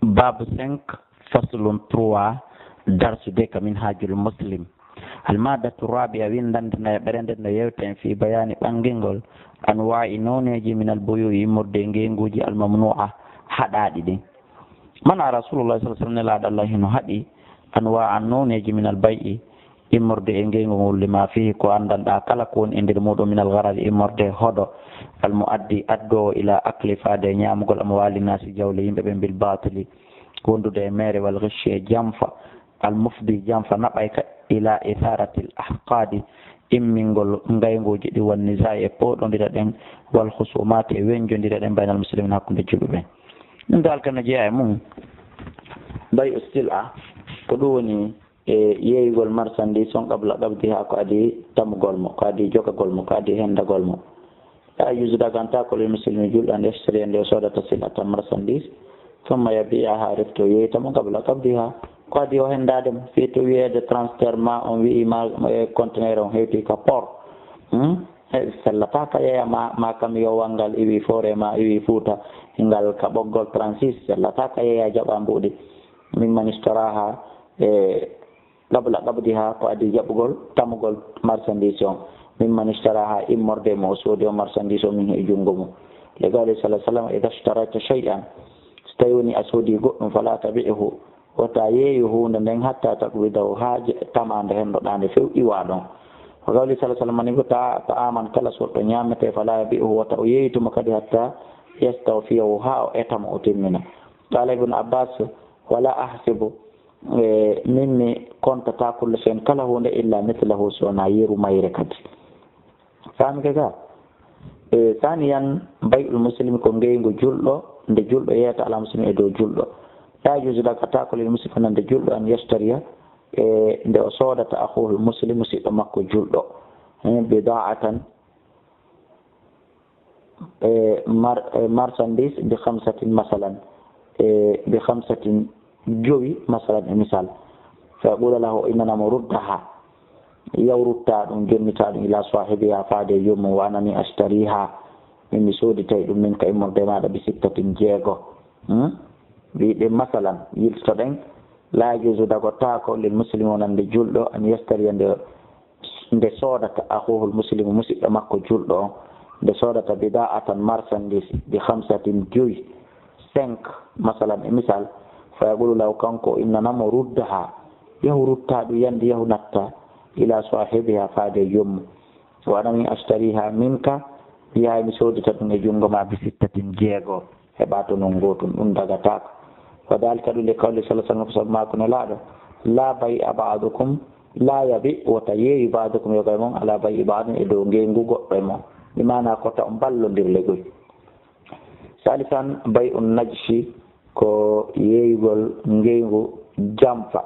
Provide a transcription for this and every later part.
باب 5 فصل 3 درس ديك من هاج المسلم. المادة الرابعة ويندنا برندنا يوتين في بيان بانجينغول أنواع نونيجي من البيوع مردنجينغوجي الممنوعة حدادي دي. من رسول الله صلى الله عليه وسلم لا الله إنه هدي أنواع نونيجي من البيع إمردنجينغول لما فيه كوان دا كلا كون إندر مودو من الغرض إمرد هدو المؤدي أدو إلى أكل فادي نيامغول أموال الناس جولين بالباطل كوندو ميري والغش جنفا المفضي جنفا نبايك إلى إثارة الأحقاد إمينغول نغاينغوجي دي والنزاع بودون دي دين والخصومات وينجون دي دين بين المسلمين هكون دي جلوبين ندال كان جاء مون باي السلعة كدوني yeygol marchandise on qabla qabdiha ko adi tamugol mo ko adi jogagol mo ko adi hendagol mo ya yuzuda ganta ko le muslimi jul and extri and soda to silata marchandise thumma yabi'aha rifto yeyta mo qabla qabdiha ko adi o hendade mo fi to wiede transfer ma on wi ma container on heti ka port sallata ka ya ma kam yo wangal iwi fore ma iwi futa hingal ka boggol transis sallata ka ya jaba mbudi min man istaraha qabla qabdiha ko adi jabugol tamugol marchandise on mimman ishtaraha immorde mo sodi o marchandise o min e jungo mo le gali sallallahu alaihi wasallam idha ishtarata shay'an stayuni asodi goddum fala tabi'uhu wata yeeyu hunde nden hatta taqwidahu haaje tamande hendo dande few iwa don ko gali sallallahu alaihi wasallam ni ta aman kala so to nyamete fala bi'uhu wata o yeeyu to makadi hatta yastawfihu ha etamo o timmina qala ibn abbas wala ahsibu minni kontata kullu shay'in kala hunde illa mithluhu sona yiru mayre kadi sami kaga saniyan bay'ul muslimi ko ngeygo juldo nde juldo yeta ala muslimi e do juldo ya juzu da kata ko lil muslimi nde juldo an yashtariya nde o sodata akhul muslimu si do makko juldo bida'atan marchandise bi khamsatin masalan bi khamsatin jowi masalan misal fa qula lahu inna muruddaha yawrutta dum jonnita dum ila sahibiha faade yum wa anani ashtariha min sodi tay dum min kay morde ma da bi sittatin jeego bi de masalan yilto den la juzu dago ta ko lil muslimuna nde juldo an yastari nde sodata akhuhul muslimu musibba makko juldo nde sodata bida'atan marchandise bi khamsatin jowi 5 masalan misal فيقول لو كانكو إننا مردها يهرتا يندي يهنتا إلى صاحبها فاد يوم وأنا من أشتريها منك يا مسودة تنجونغ ما بستة جيغو هباتو نونغوتو نندغتاك فذلك لقول صلى الله عليه وسلم ما كنا لا بيع بعضكم لا يبيع وتيي بعضكم يقيمون على بيع بعض إدونغينغو قيمون بمعنى قطع مبالو دير لغوي ثالثا بيع النجشي ko yeygol ngeygu jamfa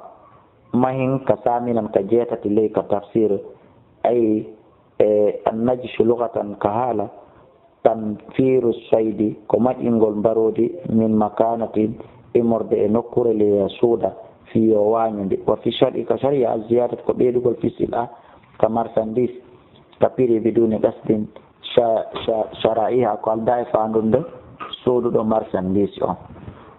mahin kasaminan ka jetati ley ka tafsir ay annajshu lughatan kahala tanfiru saydi ko majingol barodi min makanatin imorde e nokkure le suuda fi o wanyande wa fi shari ka sharia ziyadat ko beedugol fi sila ka marchandise ka piri biduni qasdin shara'iha ko alda e fandunde suududo marchandise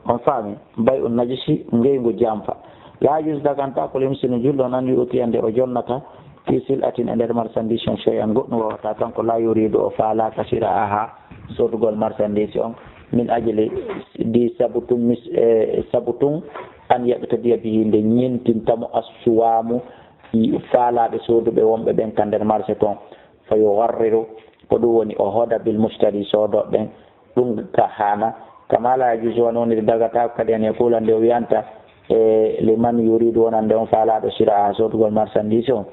on fami bay on najisi ngeygo jamfa la jus daganta ko limsini jullo nan yuti ande o jonnata fi silatin ender marchandise shay'an goddo wata tan ko la yuridu o fala kasira aha sodugol marchandise on min ajli di sabutun an yaqtadi bihi nde nyentin tamo assuwamu fala be sodube wombe ben kander marché ton fayo warriru ko do woni o hoda bil mushtari sodo ben dum ka hana kama la yajuzu wa noni dagata kadi an yakula nde wiyanta liman yuridu wonande on faalaɗo sira sotugol marchandise o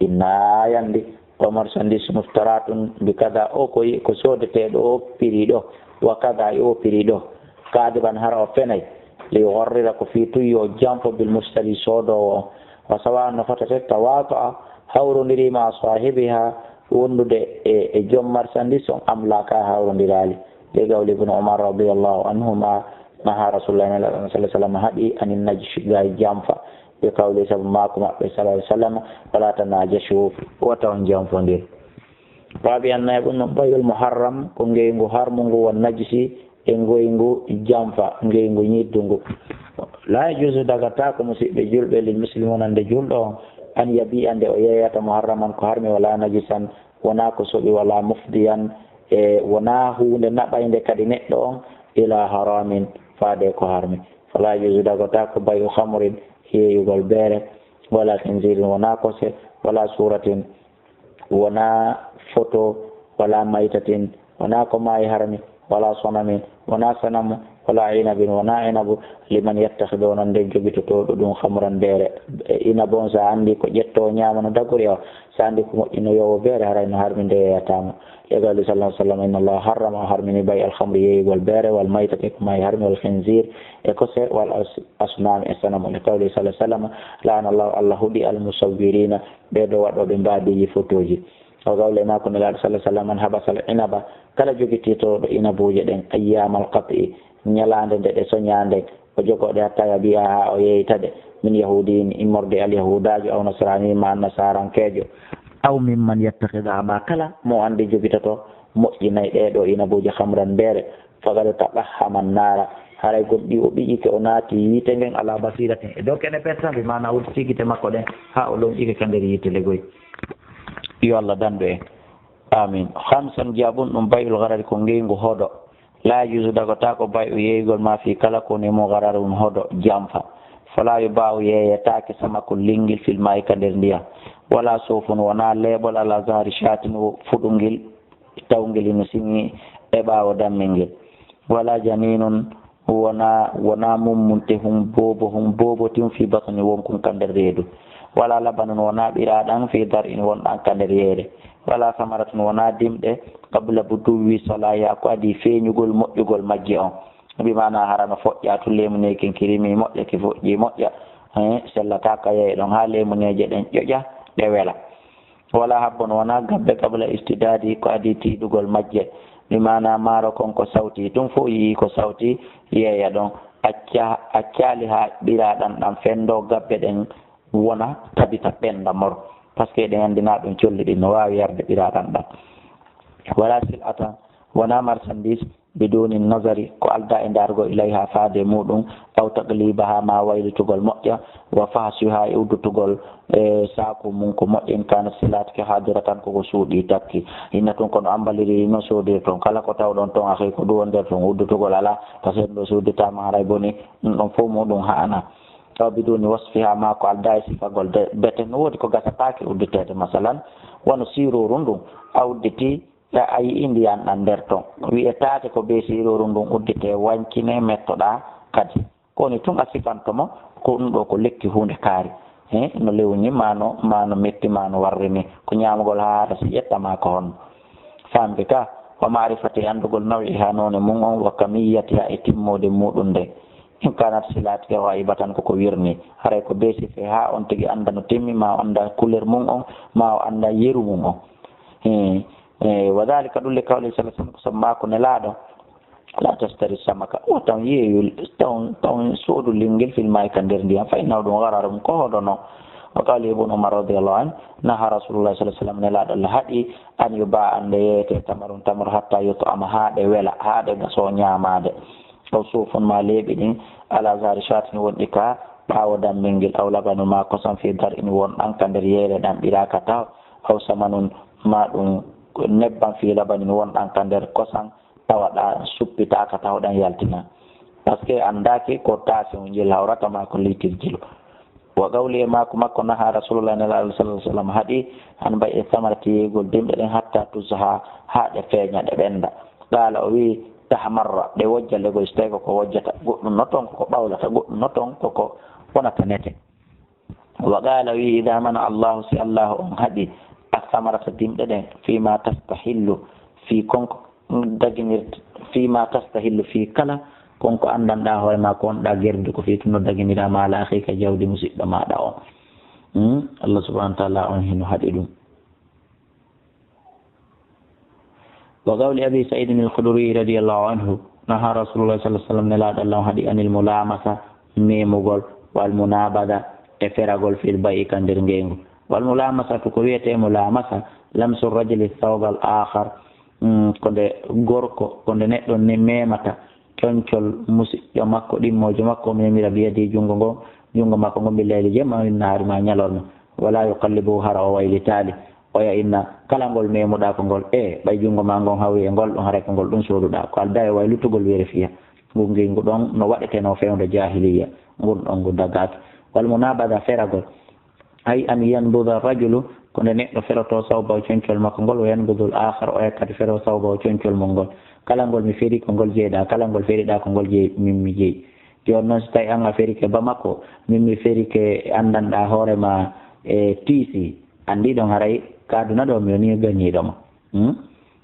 inna yandi ko marchandise muftaratun bi kada o ko sodeteɗo o piriɗo wa kada o piriɗo kadiban hara o fenay li yorrira ko fi tuyo jampo bil mustari sodowo wa sawa no fatata tawata hawrodirima sahibiha wondude e joom marchandise on amlaka hawrodirali لقول ابن عمر رضي الله عنهما نهى رسول الله صلى الله عليه وسلم هدي أن النجش غاي جامفا بقول صلى الله عليه وسلم فلا تناجشوا وتون جامفا دير رابعا يكون بيع المحرم كونغي حرم والنجس e ngoyngu jamfa ngoyngu ñiddungu la yajuzu dagata ko musidɓe julɓe lil muslimuna nde julɗo on an yabi ande o yeyata muharraman ko harmi wala najisan wona ko soɓi wala mufdiyan e wona hunde naɓayde kadi neɗɗo on ila haramin faade ko harmi fala yajuzu dagata ko bayu hamrin yeeyugol beere wala khinzirin wona kose wala suratin wona photo wala maytatin wona ko maayi harmi wala sonamin wona sanamu wala inabin wona inabu liman yattahidu non nde jogitotoɗo ɗum hamran beere inabu on sa andi ko ƴetto ñamano dagori o sa andi ko moƴƴino yowo beere harayno harmi nde yeyatamo legali sallah sallam inna allah harrama o harmini bay alhamri yeeyigol beere wal maytati ko maayi harmi wal khinzir e kose wal asnami e sanamu le kawli sallah sallam lana allah allah huuɗi almusawwirina ɓeɗo waɗoɓe mbaadiji photoji o gawle ma ko nelaɗo sallah sallam an habasal inaba kala jogititoɗo inabuje ɗen ayyamal qat'i ñalande nde ɗe soñande o jogoɗe hatta yabiya ha o yeytade min yahudin immorde alyahudajo aw nasrani ma nasarankejo aw mimman yattahida ma kala mo andi jogitoto moƴƴinayi ɗeɗo inabuje hamran beere fagade taɓahaman naara haray goɗɗi o ɓiƴike o naati yiite ngen ala basiraten e dow kene pertanɓe mana wurtigite makko ɗen ha o lomƴike ka nder yiite legoy yo allah dandu en amin hamsan jabun ɗum bayul garari ko ngeygu hoɗo la yusu dagota ko bay o yeeygol ma fi kala koni mo garar um hoɗo jamfa fala yo baw yeeyetake sama ko linguil filmayi ka nder ndiyam wala sofun wona leeɓol ala zahari shatin fuɗungil tawngel ino siŋi e ɓaawo dammel ngel wala janinun wona mummunte hum bobo tin fi batni wonkun ka nder reedu wala labanun wona ɓiraɗan fi dar in wonɗan ka nder yeere wala samaratun wona dimɗe qabla buduwi salaya ko adi feeñugol moƴƴugol majje on mbimana harano foƴƴa to lemuneki kirimi moƴƴa ki foƴƴi moƴƴa sellata ka yeey ɗon ha lemuneje ɗen ƴoƴa ɗe wela wala habbon wona gabbe qabla istidadi ko adi tiɗugol majje mbimana maaro kon ko sawti ɗum fo yii ko sawti yeeya ɗon accali ha ɓiraɗan ɗan fendo gabbe ɗen wona tabita ɓenda mor par ce que ɗen andina ɗum colli ɗi no wawi yarde ɓiraɗan ɗan wala sil atan wona marchandise biduni nazari ko alda e dargo ilayha faade muɗum aw taglibaha ma waylitugol moƴƴa wa fahsuha e uddutugol saku mum ko moƴƴin kana silatke hadira tan koko suuɗi takki hinna tun kono ambaliri no soodiri toon kala ko tawɗon toon akay ko ɗuwo nder toon uddutugol ala par ce que ɗo suuditama haray boni ɗum ɗon fof muɗum hana taw biduni wasfiha ma ko alda e sifagol bete no woodi ko gasatake udditede masalan wono siroru ndun awditi a yii ndiyan ɗan nder toon wiyetake ko be siroru ndun uddite wañkine mettoɗa kadi koni tun a sifantomo ko ɗum ɗo ko lekki hunde kaari no lewni mano metti mano warrini ko ñamugol ha hata si ƴettama ko honno famde ka wa marifati andugol nawi ha none mum on wa kamiyati ha e timmode muɗum nde in kanat silatike o ayibatan koko wirni haray ko be sife ha on tigui anda no timmi ma o anda couleur mum on ma o anda yeru mum on wa dhalika ɗum le kawle sala sallam ko sammako nelaɗo la tastari samaka o taw yeeyul taw soodu lingel filmay ka nder ndiyam fay naw ɗum garara mum ko hoɗo noon wa qala ibn umar radiallahu an naha rasulullah sallah sallam nelaɗo allah haaɗi an yuba ande yeeyete tamarum tamar hatta yutama haaɗe wela haaɗe gaso ñamade aw suufon ma leeɓi ɗin ala zahari shatin wonɗi ka ɓaawo dammel ngel aw labanu ma kosan fi dar in wonɗan ka nder yeere ɗan ɓiraka taw aw samanun ma ɗum nebban fi labanin wonɗan ka nder kosan tawaɗa suppitaka tawɗan yaltina par ce que andaki ko taasi o jil hawrata ma ko litir jilu wa gawli e mako makko naha rasulullah nelaɗo sallah sallam haaɗi han mbay e samarati yeygol dimɗe ɗen hatta tusaha ha ɗe feeña ɗe ɓenda qala o wi tahmarra ɗe wojja legoy so tawi koko wojjata goɗɗum noton koko ɓawlata goɗɗum noton koko wonata nete wa qala wi ida mana allahu si allahu on haaɗi a samarata dimɗe ɗen fima tastahillu fi konko daginirta fima tastahillu fi kala konko andanɗa hoore ma ko wonɗa gerde ko fi tuno daginira mala akika jawdi musidɗo maɗa on allah subahanahu wa taala on hino haaɗi ɗum وقول أبي سعيد الخدري رضي الله عنه نهى رسول الله صلى الله عليه وسلم نلاɗo Allah haɗi anil mulamasa memugol wal munabada e feragol fil bayi ka nder ngengu wal mulamasa to ko wiyete mulamasa lamsu rajuli thawb al akhar ko nde gorko ko nde neɗɗo ne memata concol musidɗo makko ɗimmojo makko memira biyadi jungo makko ngo billahi jema naari ma nyalorno wala yuqallibu hara o waylitali o ya inna kala ngol memuɗa ko ngol ɓay jungo ma ngon hawi e ngol ɗon haray ko ngol ɗum soduɗa ko alda e waylutugol vérifiya ngu ngingu ɗon no waɗeteno fewde jahiliya ngun ɗon ngu dagaki wal munabada feragol ay an yanbuda rajulu ko nde neɗɗo feroto sawba o concol makko ngol o yanbudul akhar o yakkati fero sawba o concol mo ngol kala ngol mi feri ko ngol jeeɗa kala ngol feriɗa ko ngol jeeyi min mi jeeyi joni noon so tawi an a ferike ba makko min mi ferike andanɗa hoorema e tiisi andi ɗon haray kaduna ɗo mi woni gañiɗoma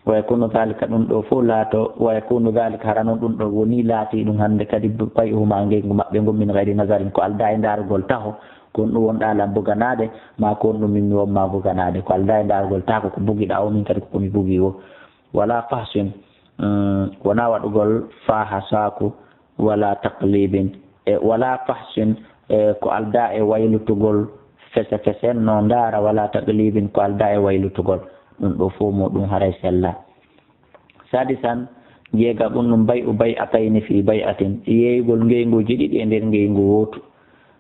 wa yakunu dhalika ɗum ɗo fof laato wa yakunu dhalika hara noon ɗum ɗo woni laati ɗum hannde kadi payuhuma ngengu maɓɓe ngon min gayri nazarin ko alda e darugol taho kon ɗum wonɗa lam buganade ma kon ɗum min mi wonma buganade ko alda e darugol tako ko bugiɗa o min kadi komi bugui o wala fahsin wona waɗugol faha saku wala taqlibin wala fahsin ko alda e waylutugol fese fesen no ndara wala taqlibin ko alda e waylutugol ɗum ɗo fof muɗum haray sella sadisan jeega ɗum ɗum bay atayni fi bayatin yeeygol ngeyguji ɗiɗi e nder ngeygu wotu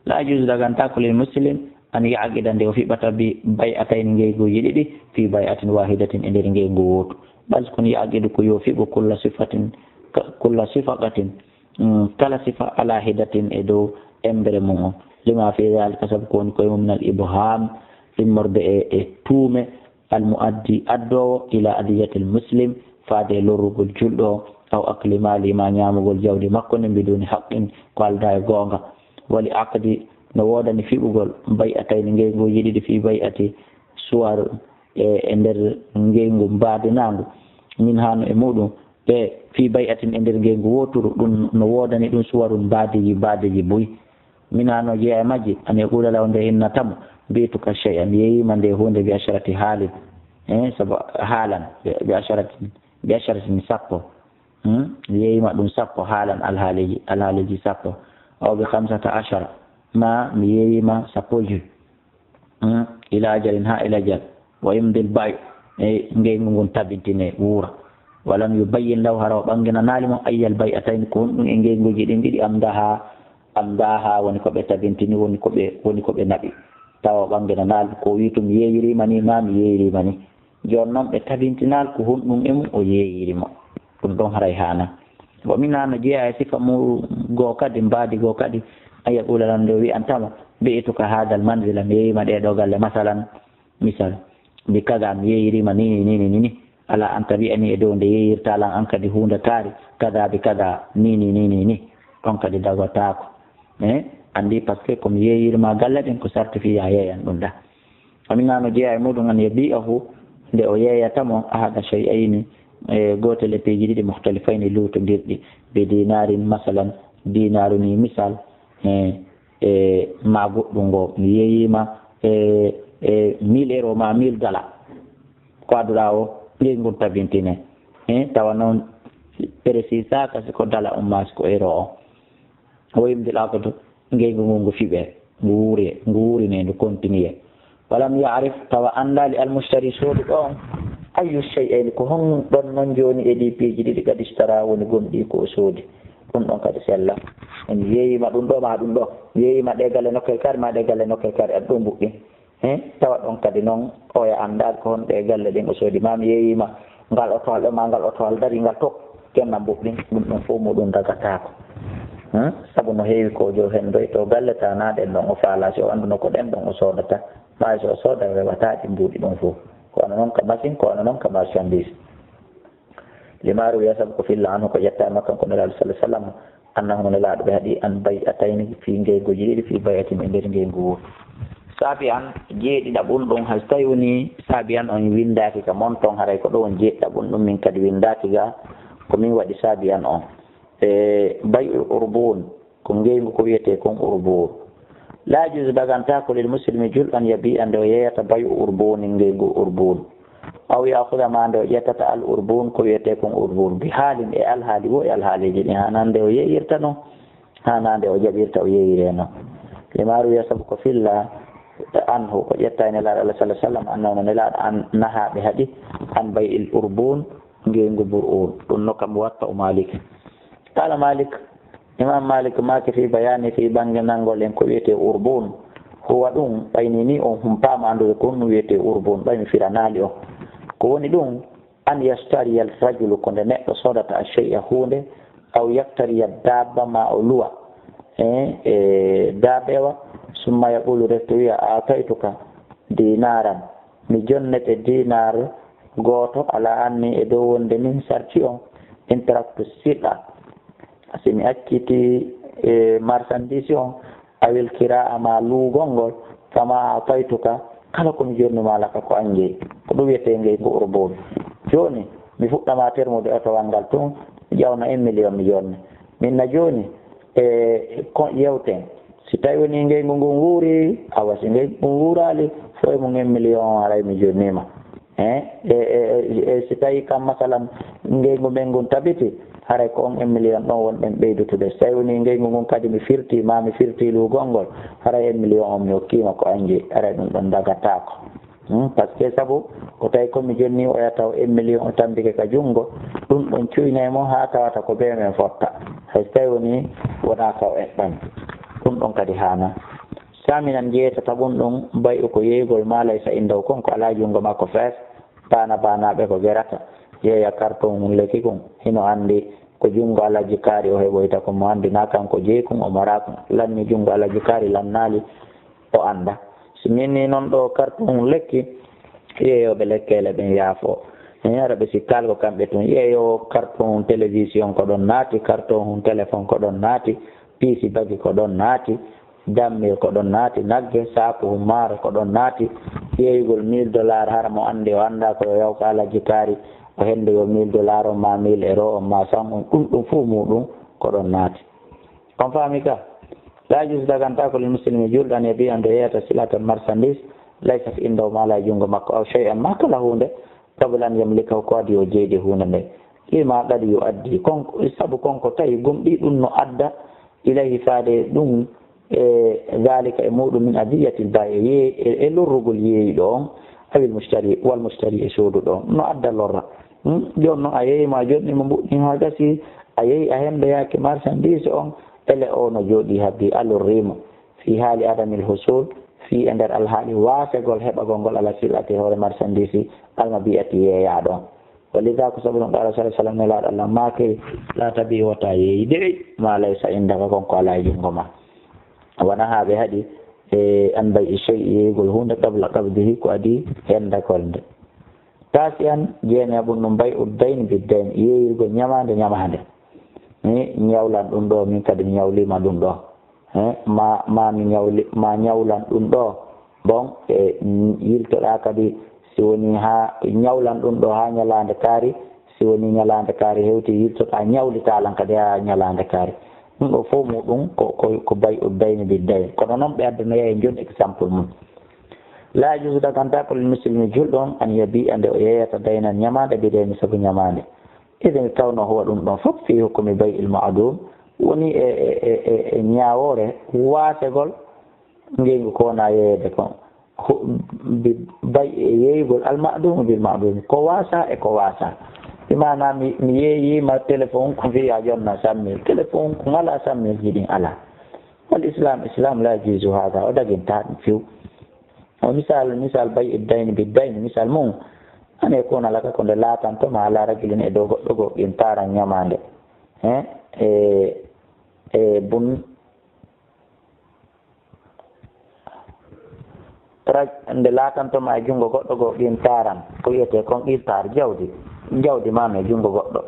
la jus dagantako lil muslim an yaaqida nde o fiɓata bay atayni ngeyguji ɗiɗi fi bayatin wahidatin e nder ngeygu wotu bal kon yaaqidu ko yo fiɓo kulla sifaqatin kala sifa ala hidatin e dow embre mum o lima fi dhalika sabu ko woni koye mum min al ibham limmorde e tuume al muaddi addowo ila adiyati l muslim faade lorrugol julɗo aw akli mali ma ñamugol jawdi makko ne mbiduni haqqin ko alda e goonga wali aqdi no wodani fiɓugol bay'atayni ngeyguji ɗiɗi fi bay'ati suwar e nder ngeygu mbadinagu min hano e muɗum ɓe fi bay'atin e nder ngeygu woturu ɗum no wodani ɗum suwarun badeji boyi min hano jeeya e majji an yaqula law nde innatamo mbiytuka chey an yeyima nde hunde bi asharati haalin saabu haalan bi asharatin sappo yeyima ɗum sappo haalan alhaaliji sappo aw bi 15 ma mi yeyima sappoji ila ajalin ha ila jal wa yumdil bay ngeygu ngun tabintine wuura walam yubayyin law hara o ɓanginanaali mo ayyal bay'atayn ko ɗum e ngeyguji ɗin ɗiɗi am daha woni ko ɓe tabintini woni ko ɓe naɓi tawa ɓanginanaal ko wi to mi yeeyirima ni ma mi yeeyirima ni joni noon ɓe tabintinal ko hunɗum e mum o yeeyirimo ɗum ɗon haray hana bo min hano jeeya e sifa mu goo kadi mbaadi goo kadi a yaqulalan nde o wiyantama ɓeytuka haadal manzila mi yeeyima ɗeɗo galle masalan misal mbi kaga mi yeeyirima nini ala an tabi'ani e dow nde yeeyirtalan an kadi hunde kaari kada bi kada ni ɗon kadi dagotako andi par ce que komi yeeyirma galle ɗen ko certifié yeeyan ɗum da amin hano jeeya e muɗum an yabi'ahu nde o yeeyatamo ahada shay'ayni gotel e peeji ɗiɗi muhtalifayni luutodirɗi be dinarin masalan dinaru ni misal ma goɗɗum ngo mi yeeyima 1000 euro ma 1000 dala ko aduɗa o ngeygu tabintine tawa noon précisaka siko dala on ma siko euro o yimdiɗa ko to ngeygu ngu ngu fiɓe ngu wuurine ndu continue walam yarif tawa andali almustari sooduɗo on ayu shay'ayni ko hon ɗon noon joni e ɗi piiji ɗiɗi kadi stara woni gonɗi ko soodi ɗum ɗon kadi sella en yeeyima ɗum ɗo ma ɗum ɗo yeeyima ɗe galle nokkel kari ma ɗe galle nokkel kari aɗa ɗo mbuɗɗi tawa ɗon kadi noon oya andal ko hon ɗe galle ɗin o soodi mami yeeyima ngal otowal ɗo ma ngal otowal dari ngal to kenna mbuɗɗi ɗum ɗon fof muɗum dagatako sabu no heewi ko jo hen doy to galle ta na ɗen ɗon o faala si o anduno ko ɗen ɗon o sodata ɓawi so o sooda rewataɗi mbuuɗi ɗon fof kono noon ka machine kono noon ka marchandise limaru wiya sabu ko filla anhu ko ƴettama kanko nelaɗo sallam annahu nelaɗo ɓe haɗi an bay'atayni fi ngeyguji ɗiɗi fi bayatin e nder ngeygu wotu saabi an jeeɗiɗaɓum ɗum hay so tawi woni saabi an on windaki ka mon ton haray ko ɗo on jeeɗiɗaɓum ɗum min kadi windaki ga ko min waɗi saabi an on bay'ul urbun ko ngeygu ko wiyete kon urbun la juz dagantako lil muslimi julɗan yabi'a nde o yeyata bay'u urbuni ngeygu urbun aw yahuda ma nde o ƴettata al urbun ko wiyete kon urbun bi haalin e alhaali wo e alhaaliji ɗin hanande o yeeyirta noon hanande o jaɓirta o yeeyire noon limaru wiya sabu ko filla anhu ko ƴetta e nelaɗo Allah sallallahu alaihi wasallam annahu nelaɗo an nahaɓe haɗi an bay'il urbun ngeygu bur'un ɗum no kam watta o maliki قال مالك إمام مالك ماك في بيان في بانغنانغول إن كويتي أربون هو دون بينني هم بام عنده يكون ويتي أربون بين فرناليو كوني دون أن يشتري الرجل كن نأت صدة الشيء هونه أو يقتري الدابة ما أولوا دابة ثم يقول رتوية أعطيتك دينارا مجنة دينار goto ala anni e dow wonde min sarti on interacte siɗɗa simi acciti e marchandise on awel kira ama luugol ngol kama a faytuka kala komi jonnuma laka ko anjeyi ko ɗum wiyete ngey go urboɓe joni mi fuɗɗama termude otowal ngal tun ƴawna 1 million mi jonne minna joni ko yewten si tawi woni ngeygu ngu wuuri awa si ngeygu ngu wuurali fo mo 1 million aray mi jonnima si tawi kam masalan ngeygu men ngun tabiti haray ko on 1 million ɗon wonɗen ɓeydutude so tawi woni ngeygu ngun kadi mi firti firti lugol ngol haray 1 million on mi hokkima ko anji aray ɗum ɗon dagatako par ce que saabu ko tawi komi jonni o yataw 1 million o tambike ka junngo ɗum ɗon cuyna e mo ha tawata ko be men fotta hay so tawi woni wona kaw eɓɓani ɗum ɗon kadi hana saminan jeetata ɓum ɗum bayi ko yeygol maalay sa indaw kon ko ala junngo makko fees banaɓe ko gerata yeeya carton mum leki kum hino anndi ko junngo alaji kaari o heɓoyta ko mo anndi na kanko jeekum o marakum lanni junngo alaji kaari lannaali o annda si minni noon ɗo carton mum lekki yeeyoɓe lekkele ɓen yaafo ara ɓe sikkal ko kamɓe tun yeeyo carton télévision ko ɗon naati carton téléphone ko ɗon naati piisi bagi ko ɗon naati dammir ko ɗon naati nagge saku maaro ko ɗon naati yeeygol $1000 hara mo anndi o annda ko yo yawko alaji kaari o henndu yo $1000 on ma 1000 euro on ma 100 on ɗum fuu muɗum ko ɗon naati on faami ka la jus daganta ko muslimi julɗan e mbiya nde yeyata silatan marchandise laysa fi indaw mala e junngo makko aw chey an ma kala hunde tabulan yamlika ko adi o jeydi hunde nde lima ɗaɗi yo addi konko sabu konko tawi gomɗi ɗum no adda ilayhi faade ɗum zalika e muɗum min adiyatil baye e lorrugol yeeyiɗo on awil mustari wal mustari e sooduɗo on no adda lorra joni noon a yeeyima joni mo mbuɗɗi ha gasi a yeeyi a hembeyaake marchandise on ele o no jooɗi habbi alorrimo fi haali adamil husul fi e nder alhaali waasegol heɓagol ngol ala silati hoore marchandise alma biyati yeeyaɗo on walida ko sabu ɗon ɗo alah sallam nelaɗo allah maake laata bi wota yeeyi dewi ma laysa indaka konko ala e junngo ma wona haaɓe haɗi e an bay e chey yeeygol hunde qabla qabdihi ko adi hendakol nde taasi an jeeni a ɓum ɗum bay uddayn biddayn yeeyirgol ñamande ni ñawlan ɗum ɗo min kadi mi ñawlima ɗum ɗo ma ñawlan ɗum ɗo bon e yiltoɗa kadi si woni ha ñawlan ɗum ɗo ha ñalande kaari si woni ñalande kaari hewti yiltoɗa ñawlitalan kadi ha ñalande kaari ɗum ɗo fof muɗum ko bay uddayn biddayn kono noon ɓe addanoya e joni exemple mum la jusu daganta ko muslimi julɗon an yabi ande o yeyata daynan ñamande bidayni sabu ñamande iden tawno huwa ɗum ɗon fof fi hukmi bay il ma'dum woni e ñawore waasegol ngeygu ko wona yeyede ko bay e yeeygol al ma'dum bil ma'dum ko waasa e ko waasa imana mi yeeyima téléphone ko fiya jonna 100 000 téléphone ko ngala 100 000 jiɗin ala wal islam la juzu hada o daginta ɗum few o misal bay iddayn biddayn misal mum an yakuna laka ko nde laatantoma ala rajulin e dow goɗɗo go ɗin taran ñamande bun nde laatantoma e junngo goɗɗo go ɗin taran ko wiyete kon irtar jawdi ma e junngo goɗɗo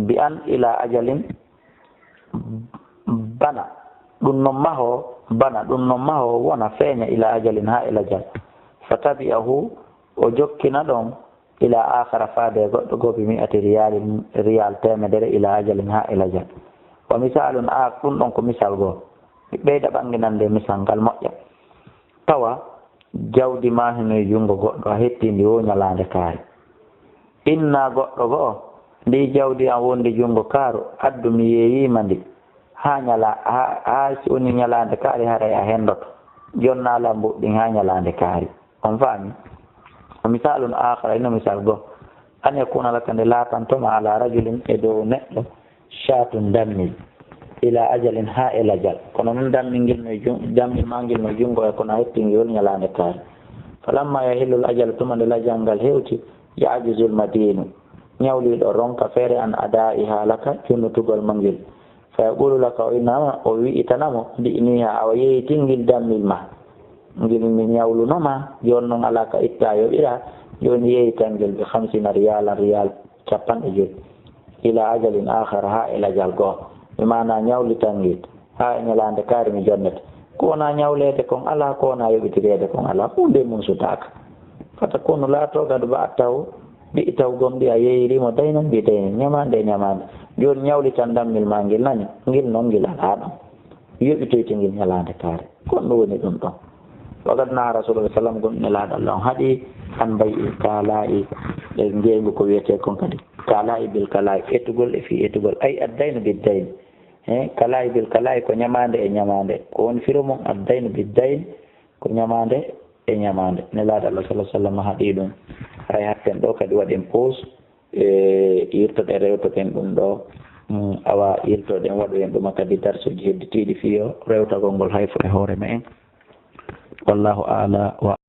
bi an ila ajalin bana ɗum non maho wona feeña ila ajalin ha ila jal fa tabi'ahu o jokkina ɗon ila akhara faade goɗɗo go bi mi'ati riyal temedere ila ajalin ha ila jal wa misalun ɗum ɗon ko misal goo ɓeyda ɓanginande misal ngal moƴƴa tawa jawdi ma heno e junngo goɗɗo a hettindi wo ñalande kaari inna goɗɗo goo ndi jawdi an wondi junngo kaaru addu mi yeeyima ndi ha si woni ñalande kaari haray a hendoto jonnala mbuɗɗin ha ñalande kaari on faami misalun akhara ino misal go an yakuna laka nde laatantoma ala rajulin e dow neɗɗo shatun dammil ila ajalin ha ila jal kono non dammingil no dammil mangil no jungo e kono hettingol nyalande kaari falamma yahillu al ajal tumande la jangal hewti ya'jizul madinu nyawliɗo ronka feere an ada'iha laka junnutugol mangil fa yaqulu laka o innama o wi'itanamo mbi'niha awa yeyitingil dammil ma ngil mi nyawlunoma joni noon ala ka itta yoɓira joni yeyitangel ɓe 50 riyal 50 ila ajalin akhar ha ila jal goo mi mana nyawlitangel ha e ñalande kaari mi jonnete ko wona ñawlede kon ala ko wona yoɓitirede kon ala hunde mum sutaka fata kono laatogado ba taw ɓi taw gomɗi a yeyirimo daynan mbi daynan ñamande joni ñawlitan dammil ma ngel nani ngil noon ngil ala ɗon yoɓitoyte ngil ñalande kaare kon ɗum woni ɗum ɗon wagat na rasulullah sallam gon nelaɗo allah on haaɗi an mbayi kala'i e ngeygu ko wiyete kon kadi kala'i bil kala'i etugol e fi etugol ay addayno biddayn kala'i bil kala'i ko ñamande e ñamande ko woni firo mum addayno biddayn ko ñamande e ñamande nelaɗo allah sallah sallam haaɗi ɗum hay hatten ɗo kadi waɗen pause yirtoɗe rewtoten ɗum ɗo awa yirtoɗen waɗoyen ɗuma kadi darsuji hedditiɗi fiyo rewtagol ngol hay fo e hoore me en wallahu a'la wa